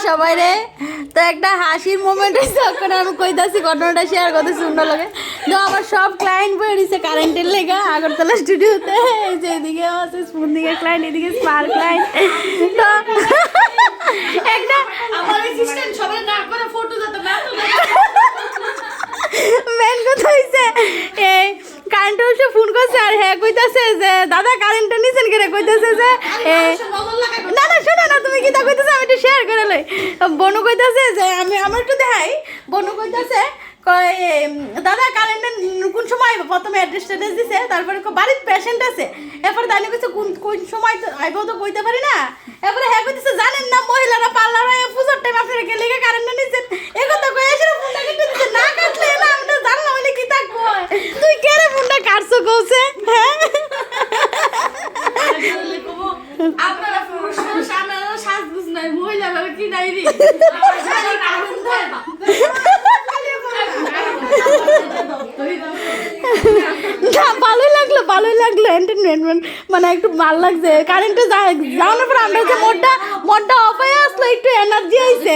সবাই রে। তো একটা হাসির মোমেন্ট হয়েছে, ওখানে আমি কইতাছি ঘটনাটা শেয়ার করতে সুন্দর লাগে। তো আমার সব ক্লায়েন্ট বয়ে দিছে কারেন্টের লেগা আগরতলা স্টুডিওতে। এই যে এদিকে আছে স্পুন দিকে ক্লায়েন্ট, এদিকে স্পার ক্লায়েন্ট। তো একটা আমার অ্যাসিস্ট্যান্ট সবাই না করে ফটো দিতে না তো মেন কথা হইছে এই কারেন্ট অফিসে ফোন করছে আর হ্যাঁ কইতাছে যে দাদা কারেন্টটা নিছেন কেন, কইতাছে যে না না শোনো না তুমি কি তা কইতাছে আমি একটু শেয়ার করে লই। বনু কইতাছে যে আমি আমার একটু দেখাই। বনু কইতাছে কয় দাদা কারেন্টের কোন সময় আইব, প্রথমে অ্যাড্রেস ট্যাড্রেস দিছে, তারপরে বাড়ির পেশেন্ট আছে, এরপরে দানি কইছে কোন সময় তো আইব তো কইতে পারি না। এরপরে হ্যাঁ কইতাছে জানেন না মহিলারা পার্লারে পুজোর টাইম আপনারা গেলে কারেন্টটা নিছেন, এ কথা কই এসে ফোনটা কেটে দিছে। না কাটলে না আমি তো জানলাম হইলে কি থাকবো, তুই কেরে ফোনটা কাটছো কইছে। হ্যাঁ আপনারা পুরুষ আপনারা সাজগুজ নাই মহিলারা কি নাই রে না ভালোই লাগলো এন্টারটেনমেন্ট, মানে একটু ভালো লাগছে। কারেন্টে যাওয়ার পর আমরা যে মোডটা অফ হয়ে আসলো, একটু এনার্জি আইছে।